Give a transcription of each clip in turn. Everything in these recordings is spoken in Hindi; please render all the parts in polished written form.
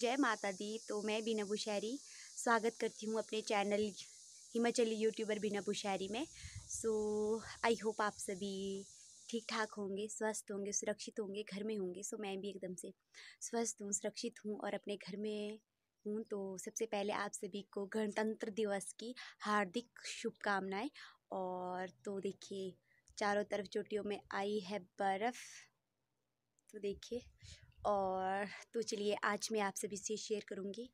जय माता दी। तो मैं बीना बुशहरी स्वागत करती हूँ अपने चैनल हिमाचली यूट्यूबर बीना बुशहरी में। सो आई होप आप सभी ठीक ठाक होंगे, स्वस्थ होंगे, सुरक्षित होंगे, घर में होंगे। सो मैं भी एकदम से स्वस्थ हूँ, सुरक्षित हूँ और अपने घर में हूँ। तो सबसे पहले आप सभी को गणतंत्र दिवस की हार्दिक शुभकामनाएं। और तो देखिए चारों तरफ चोटियों में आई है बर्फ़, तो देखिए। और तो चलिए आज मैं आप सभी से शेयर करूँगी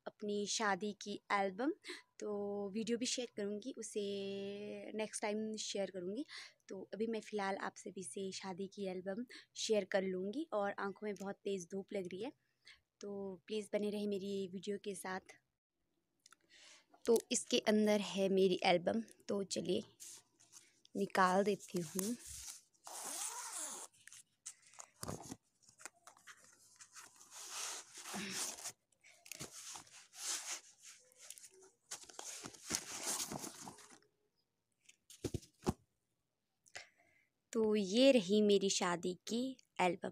अपनी शादी की एल्बम। तो वीडियो भी शेयर करूँगी, उसे नेक्स्ट टाइम शेयर करूँगी। तो अभी मैं फ़िलहाल आप सभी से शादी की एल्बम शेयर कर लूँगी। और आंखों में बहुत तेज़ धूप लग रही है, तो प्लीज़ बने रहे मेरी वीडियो के साथ। तो इसके अंदर है मेरी एल्बम, तो चलिए निकाल देती हूँ। तो ये रही मेरी शादी की एल्बम।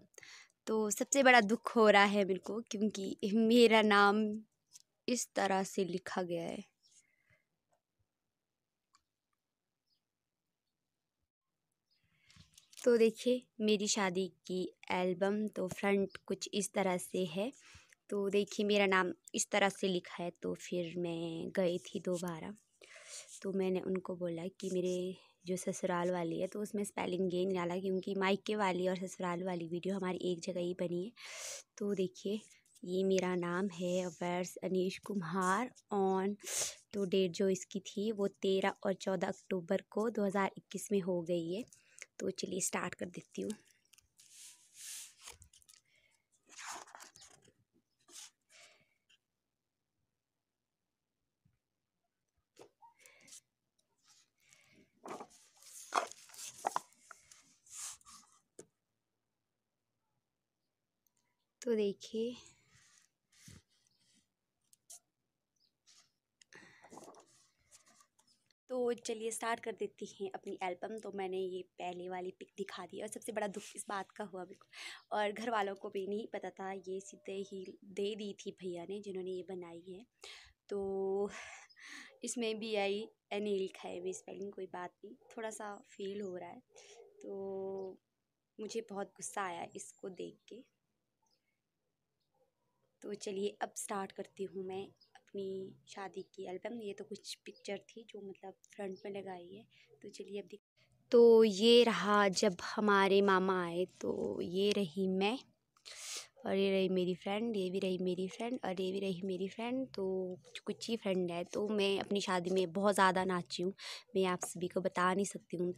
तो सबसे बड़ा दुख हो रहा है मेरे को, क्योंकि मेरा नाम इस तरह से लिखा गया है। तो देखिए मेरी शादी की एल्बम, तो फ्रंट कुछ इस तरह से है। तो देखिए मेरा नाम इस तरह से लिखा है। तो फिर मैं गई थी दोबारा, तो मैंने उनको बोला कि मेरे जो ससुराल वाली है तो उसमें स्पेलिंग ये नहीं डाला, क्योंकि मायके वाली और ससुराल वाली वीडियो हमारी एक जगह ही बनी है। तो देखिए ये मेरा नाम है अवैर्स अनीश कुमार ऑन। तो डेट जो इसकी थी वो 13 और 14 अक्टूबर को 2021 में हो गई है। तो चलिए स्टार्ट कर देती हूँ। तो देखिए तो चलिए स्टार्ट कर देती हैं अपनी एल्बम। तो मैंने ये पहले वाली पिक दिखा दी, और सबसे बड़ा दुख इस बात का हुआ मेरे को, और घर वालों को भी नहीं पता था, ये सीधे ही दे दी थी भैया ने जिन्होंने ये बनाई है। तो इसमें भी आई एन ए लिखा है, भी स्पेलिंग कोई बात नहीं, थोड़ा सा फील हो रहा है। तो मुझे बहुत गुस्सा आया इसको देख के। तो चलिए अब स्टार्ट करती हूँ मैं अपनी शादी की एल्बम। ये तो कुछ पिक्चर थी जो मतलब फ्रंट में लगाई है। तो चलिए अब तो ये रहा जब हमारे मामा आए। तो ये रही मैं, और ये रही मेरी फ्रेंड, ये भी रही मेरी फ्रेंड, और ये भी रही मेरी फ्रेंड। तो कुछ ही फ्रेंड है। तो मैं अपनी शादी में बहुत ज़्यादा नाची हूँ, मैं आप सभी को बता नहीं सकती हूँ।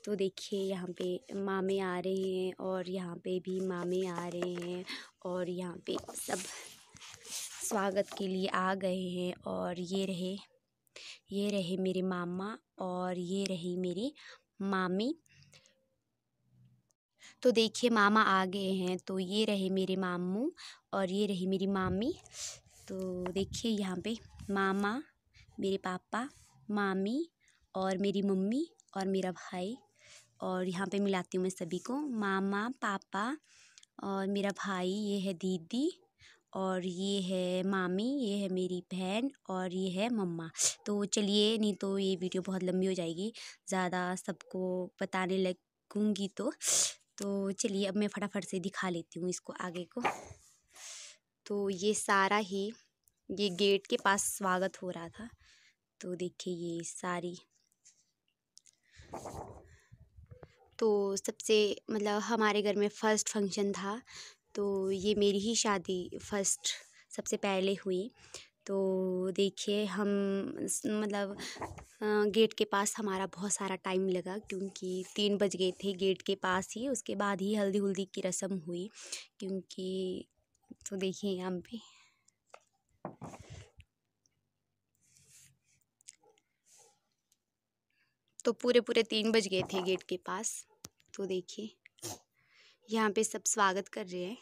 तो देखिए यहाँ पे मामे आ रहे हैं, और यहाँ पे भी मामे आ रहे हैं, और यहाँ पे सब स्वागत के लिए आ गए हैं। और ये रहे मेरे मामा, और ये रही मेरी मामी। तो देखिए मामा आ गए हैं। तो ये रहे मेरे मामू, और ये रही मेरी मामी। तो देखिए यहाँ पे मामा, मेरे पापा, मामी, और मेरी मम्मी, और मेरा भाई। और यहाँ पे मिलाती हूँ मैं सभी को, मामा, पापा, और मेरा भाई, ये है दीदी, और ये है मामी, ये है मेरी बहन, और ये है मम्मा। तो चलिए, नहीं तो ये वीडियो बहुत लंबी हो जाएगी, ज़्यादा सबको बताने लगूंगी। तो चलिए अब मैं फटाफट से दिखा लेती हूँ इसको आगे को। तो ये सारा ही ये गेट के पास स्वागत हो रहा था। तो देखिए ये सारी, तो सबसे मतलब हमारे घर में फ़र्स्ट फंक्शन था। तो ये मेरी ही शादी फर्स्ट सबसे पहले हुई। तो देखिए हम मतलब गेट के पास हमारा बहुत सारा टाइम लगा, क्योंकि 3 बज गए थे गेट के पास ही। उसके बाद ही हल्दी हुल्दी की रस्म हुई, क्योंकि तो देखिए यहाँ पे तो पूरे 3 बज गए थे गेट के पास। तो देखिए यहाँ पे सब स्वागत कर रहे हैं।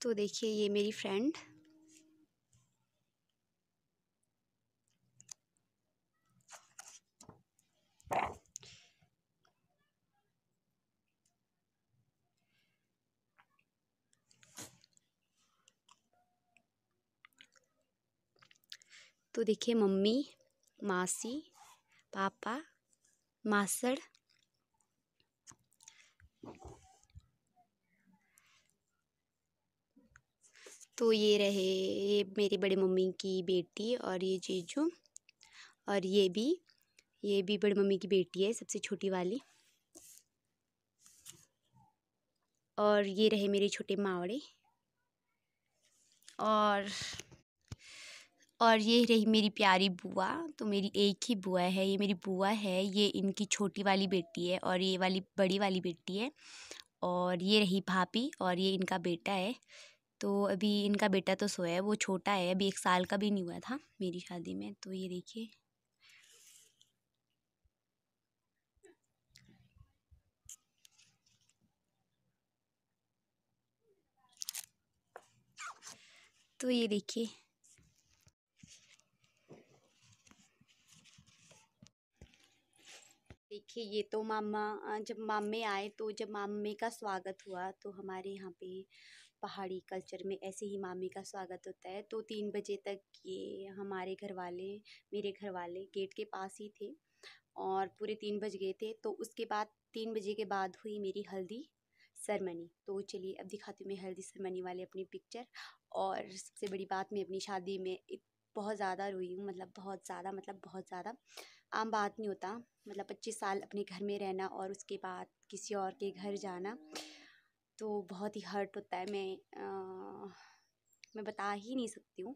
तो देखिए ये मेरी फ्रेंड, तो देखिए मम्मी, मासी, पापा, मासड़, तो ये मेरी बड़ी मम्मी की बेटी और ये जीजू, और ये भी बड़ी मम्मी की बेटी है, सबसे छोटी वाली। और ये रहे मेरे छोटे मावड़े, और ये रही मेरी प्यारी बुआ। तो मेरी एक ही बुआ है, ये मेरी बुआ है, ये इनकी छोटी वाली बेटी है और ये वाली बड़ी वाली बेटी है। और ये रही भाभी और ये इनका बेटा है। तो अभी इनका बेटा तो सोया है, वो छोटा है, अभी 1 साल का भी नहीं हुआ था मेरी शादी में। तो ये देखिए, तो ये देखिए, ये तो मामा, जब मामे आए तो जब मामे का स्वागत हुआ तो हमारे यहाँ पे पहाड़ी कल्चर में ऐसे ही मामे का स्वागत होता है। तो 3 बजे तक ये हमारे घर वाले, मेरे घर वाले गेट के पास ही थे और पूरे 3 बज गए थे। तो उसके बाद 3 बजे के बाद हुई मेरी हल्दी सेरेमनी। तो चलिए अब दिखाती हूँ मैं हल्दी सेरेमनी वाली अपनी पिक्चर। और सबसे बड़ी बात, मैं अपनी शादी में बहुत ज़्यादा रोई हूँ, मतलब बहुत ज़्यादा, मतलब बहुत ज़्यादा। आम बात नहीं होता, मतलब 25 साल अपने घर में रहना और उसके बाद किसी और के घर जाना, तो बहुत ही हर्ट होता है। मैं बता ही नहीं सकती हूँ।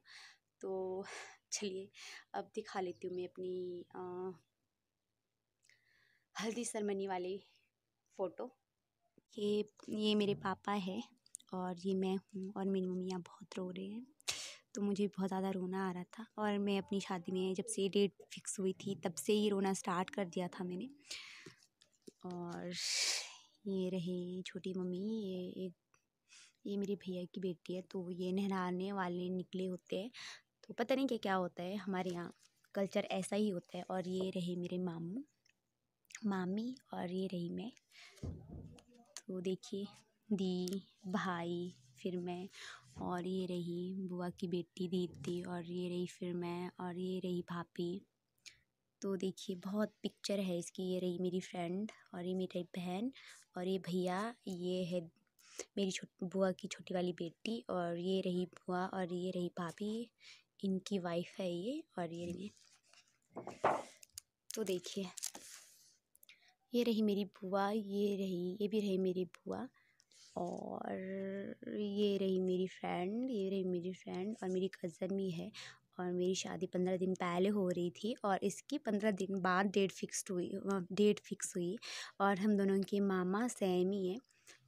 तो चलिए अब दिखा लेती हूँ मैं अपनी हल्दी सेरेमनी वाली फ़ोटो। ये मेरे पापा है और ये मैं हूँ और मेरी मम्मी यहाँ बहुत रो रहे हैं। तो मुझे बहुत ज़्यादा रोना आ रहा था और मैं अपनी शादी में जब से डेट फिक्स हुई थी तब से ही रोना स्टार्ट कर दिया था मैंने। और ये रही छोटी मम्मी, ये मेरे भैया की बेटी है। तो ये नहलाने वाले निकले होते हैं, तो पता नहीं क्या क्या होता है, हमारे यहाँ कल्चर ऐसा ही होता है। और ये रहे मेरे मामू, मामी, और ये रही मैं। तो देखिए दी, भाई, फिर मैं, और ये रही बुआ की बेटी दीदी, और ये रही फिर मैं, और ये रही भाभी। तो देखिए बहुत पिक्चर है इसकी। ये रही मेरी फ्रेंड और ये मेरी बहन और ये भैया, ये है मेरी बुआ की छोटी वाली बेटी, और ये रही बुआ और ये रही भाभी, इनकी वाइफ है ये, और ये रही। तो देखिए ये रही मेरी बुआ, ये भी रही मेरी बुआ, और ये रही मेरी फ्रेंड, ये रही मेरी फ्रेंड, और मेरी कज़न भी है। और मेरी शादी 15 दिन पहले हो रही थी और इसकी 15 दिन बाद डेट फिक्स हुई और हम दोनों के मामा सेम ही हैं।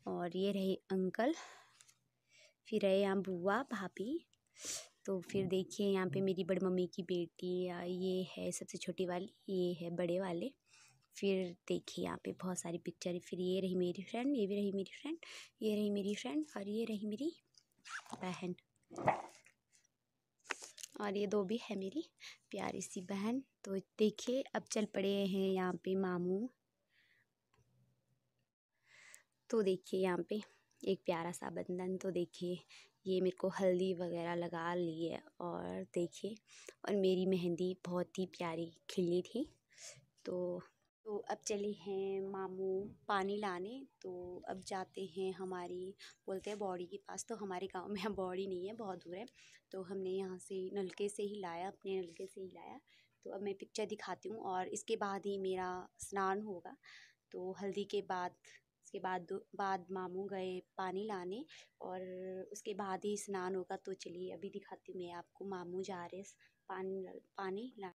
और ये रहे अंकल, फिर रहे यहाँ बुआ, भाभी। तो फिर देखिए यहाँ पे मेरी बड़ी मम्मी की बेटी, ये है सबसे छोटी वाली, ये है बड़े वाले। फिर देखिए यहाँ पे बहुत सारी पिक्चर है। फिर ये रही मेरी फ्रेंड, ये भी रही मेरी फ्रेंड, ये रही मेरी फ्रेंड, और ये रही मेरी बहन, और ये 2 भी है मेरी प्यारी सी बहन। तो देखिए अब चल पड़े हैं यहाँ पे मामू। तो देखिए यहाँ पे एक प्यारा सा बंधन। तो देखिए ये मेरे को हल्दी वगैरह लगा ली है, और देखिए, और मेरी मेहंदी बहुत ही प्यारी खिली थी। तो अब चले हैं मामू पानी लाने। तो अब जाते हैं हमारी, बोलते हैं बॉडी के पास। तो हमारे गांव में यहाँ बॉडी नहीं है, बहुत दूर है। तो हमने यहाँ से नलके से ही लाया, अपने नलके से ही लाया। तो अब मैं पिक्चर दिखाती हूँ और इसके बाद ही मेरा स्नान होगा। तो हल्दी के बाद, उसके बाद मामू गए पानी लाने और उसके बाद ही स्नान होगा। तो चलिए अभी दिखाती हूँ मैं आपको, मामू जा रहे पानी ला।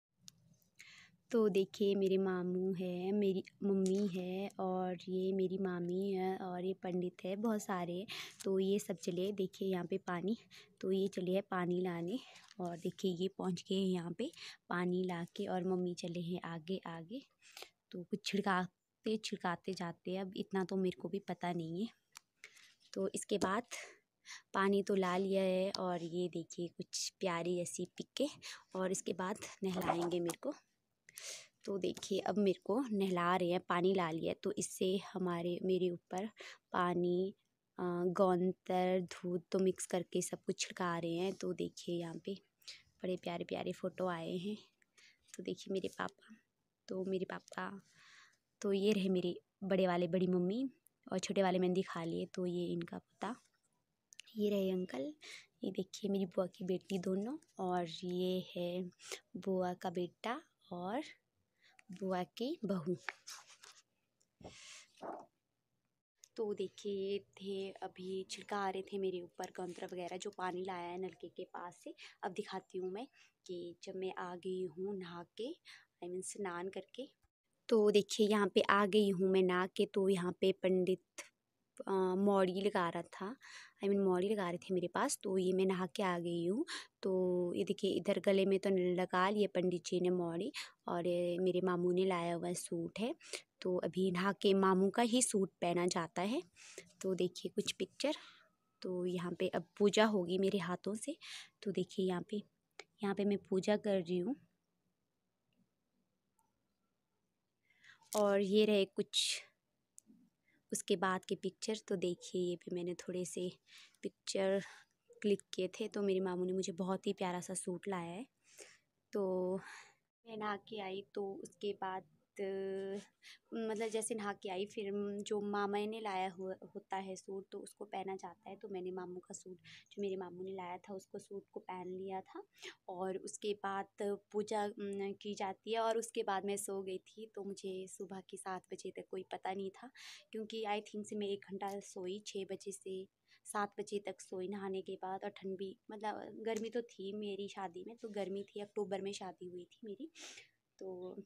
तो देखिए मेरे मामू है, मेरी मम्मी है, और ये मेरी मामी है, और ये पंडित है, बहुत सारे। तो ये सब चले देखिए यहाँ पे पानी। तो ये चले हैं पानी लाने, और देखिए ये पहुँच गए हैं यहाँ पे पानी लाके, और मम्मी चले हैं आगे आगे। तो कुछ छिड़काते जाते हैं, अब इतना तो मेरे को भी पता नहीं है। तो इसके बाद पानी तो ला लिया है और ये देखिए कुछ प्यारी ऐसी पिके और इसके बाद नहलाएंगे मेरे को। तो देखिए अब मेरे को नहला रहे हैं, पानी ला लिया है तो इससे मेरे ऊपर पानी गोंतर दूध तो मिक्स करके सब कुछ छिड़का रहे हैं। तो देखिए यहाँ पे बड़े प्यारे प्यारे फ़ोटो आए हैं। तो देखिए मेरे पापा तो ये रहे मेरे बड़े वाले बड़ी मम्मी और छोटे वाले मैंने दिखा लिए। तो ये इनका पोता, ये रहे अंकल, ये देखिए मेरी बुआ की बेटी दोनों, और ये है बुआ का बेटा और बुआ की बहू। तो देखिए ये थे अभी छिड़का रहे थे मेरे ऊपर गंत्र वगैरह जो पानी लाया है नलके के पास से। अब दिखाती हूँ मैं कि जब मैं आ गई हूँ नहा के, आई मीन स्नान करके। तो देखिए यहाँ पे आ गई हूँ मैं नहा के। तो यहाँ पे पंडित मौड़ी लगा रहा था, आई मीन मौड़ी लगा रहे थे मेरे पास। तो ये मैं नहा के आ गई हूँ। तो ये देखिए इधर गले में तो लगा लिए पंडित जी ने मौड़ी, और ये मेरे मामू ने लाया हुआ सूट है। तो अभी नहा के मामू का ही सूट पहना जाता है। तो देखिए कुछ पिक्चर। तो यहाँ पे अब पूजा होगी मेरे हाथों से। तो देखिए यहाँ पे मैं पूजा कर रही हूँ। और ये रहे कुछ उसके बाद के पिक्चर। तो देखिए ये भी मैंने थोड़े से पिक्चर क्लिक किए थे। तो मेरी मामू ने मुझे बहुत ही प्यारा सा सूट लाया है। तो मैं नहा के आई तो उसके बाद मतलब जैसे नहा के आई फिर जो मामा ने लाया होता है सूट तो उसको पहना जाता है। तो मैंने मामू का सूट जो मेरे मामू ने लाया था उसको सूट को पहन लिया था। और उसके बाद पूजा की जाती है और उसके बाद मैं सो गई थी। तो मुझे सुबह के 7 बजे तक कोई पता नहीं था, क्योंकि आई थिंक से मैं 1 घंटा सोई, 6 बजे से 7 बजे तक सोई नहाने के बाद। और ठंड भी मतलब गर्मी तो थी मेरी शादी में, तो गर्मी थी, अक्टूबर में शादी हुई थी मेरी। तो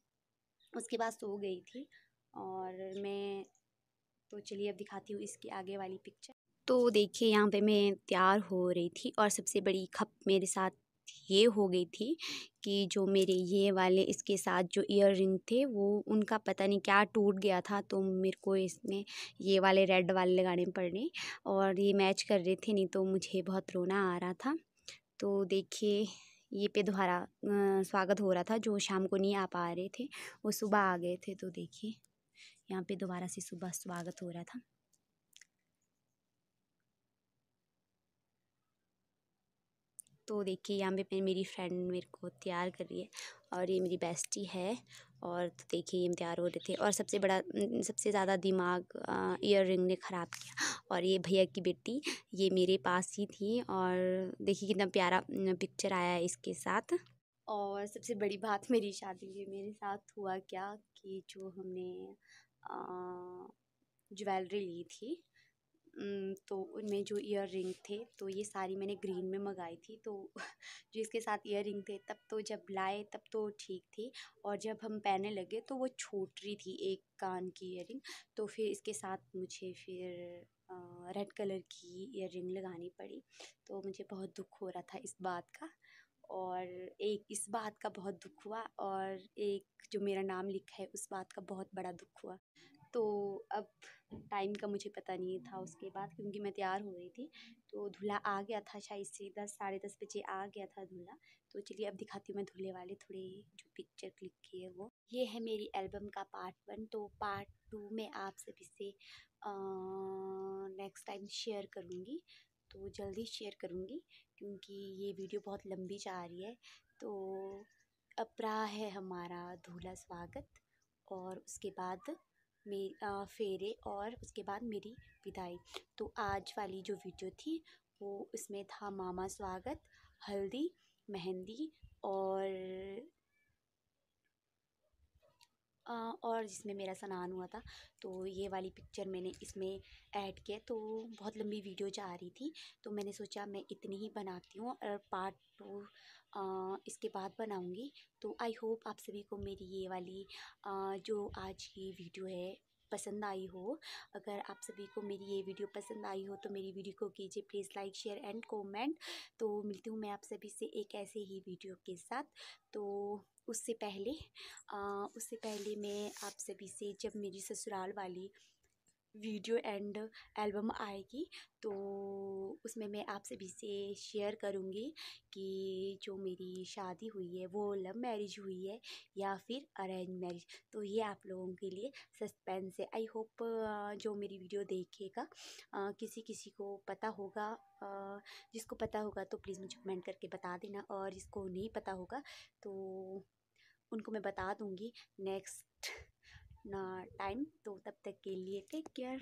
उसके बाद सो गई थी। और मैं तो चलिए अब दिखाती हूँ इसकी आगे वाली पिक्चर। तो देखिए यहाँ पे मैं तैयार हो रही थी और सबसे बड़ी खप मेरे साथ ये हो गई थी कि जो मेरे ये वाले इसके साथ जो ईयर रिंग थे वो उनका पता नहीं क्या टूट गया था। तो मेरे को इसमें ये वाले रेड वाले लगाने पड़े और ये मैच कर रहे थे, नहीं तो मुझे बहुत रोना आ रहा था। तो देखिए ये पे दोबारा स्वागत हो रहा था, जो शाम को नहीं आ पा रहे थे वो सुबह आ गए थे। तो देखिए यहाँ पे दोबारा से सुबह स्वागत हो रहा था। तो देखिए यहाँ पे मेरी फ्रेंड मेरे को तैयार कर रही है और ये मेरी बेस्टी है। और तो देखिए ये तैयार हो रहे थे और सबसे ज़्यादा दिमाग ईयर रिंग ने ख़राब किया। और ये भैया की बेटी ये मेरे पास ही थी और देखिए कितना प्यारा पिक्चर आया है इसके साथ। और सबसे बड़ी बात मेरी शादी में मेरे साथ हुआ क्या कि जो हमने ज्वेलरी ली थी तो उनमें जो ईयर रिंग थे तो ये सारी मैंने ग्रीन में मंगाई थी। तो जो इसके साथ ईयर रिंग थे तब तो जब लाए तब तो ठीक थी, और जब हम पहनने लगे तो वो छूट रही थी एक कान की ईयर रिंग। तो फिर इसके साथ मुझे फिर रेड कलर की ईयर रिंग लगानी पड़ी। तो मुझे बहुत दुख हो रहा था इस बात का, और एक इस बात का बहुत दुख हुआ, और एक जो मेरा नाम लिखा है उस बात का बहुत बड़ा दुख हुआ। तो अब टाइम का मुझे पता नहीं था उसके बाद, क्योंकि मैं तैयार हो रही थी। तो दूल्हा आ गया था, शायद से 10 साढ़े 10 बजे आ गया था दूल्हा। तो चलिए अब दिखाती हूँ मैं दूल्हे वाले थोड़े जो पिक्चर क्लिक किए वो। ये है मेरी एल्बम का पार्ट 1। तो पार्ट 2 में आप सभी से नेक्स्ट टाइम शेयर करूँगी, तो जल्दी शेयर करूँगी क्योंकि ये वीडियो बहुत लंबी जा रही है। तो अब रहा है हमारा दूल्हा स्वागत, और उसके बाद फेरे, और उसके बाद मेरी विदाई। तो आज वाली जो वीडियो थी वो उसमें था मामा स्वागत, हल्दी, मेहंदी और जिसमें मेरा स्नान हुआ था। तो ये वाली पिक्चर मैंने इसमें ऐड किया। तो बहुत लंबी वीडियो जा रही थी तो मैंने सोचा मैं इतनी ही बनाती हूँ और पार्ट 2 इसके बाद बनाऊँगी। तो आई होप आप सभी को मेरी ये वाली जो आज की वीडियो है पसंद आई हो। अगर आप सभी को मेरी ये वीडियो पसंद आई हो तो मेरी वीडियो को कीजिए please like, share and comment. तो मिलती हूँ मैं आप सभी से एक ऐसे ही वीडियो के साथ। तो उससे पहले मैं आप सभी से जब मेरी ससुराल वाली वीडियो एंड एल्बम आएगी, तो उसमें मैं आप सभी से शेयर करूँगी कि जो मेरी शादी हुई है वो लव मैरिज हुई है या फिर अरेंज मैरिज। तो ये आप लोगों के लिए सस्पेंस है। आई होप जो मेरी वीडियो देखेगा किसी किसी को पता होगा। जिसको पता होगा तो प्लीज़ मुझे कमेंट करके बता देना, और जिसको नहीं पता होगा तो उनको मैं बता दूँगी नेक्स्ट ना टाइम। तो तब तक के लिए टेक केयर।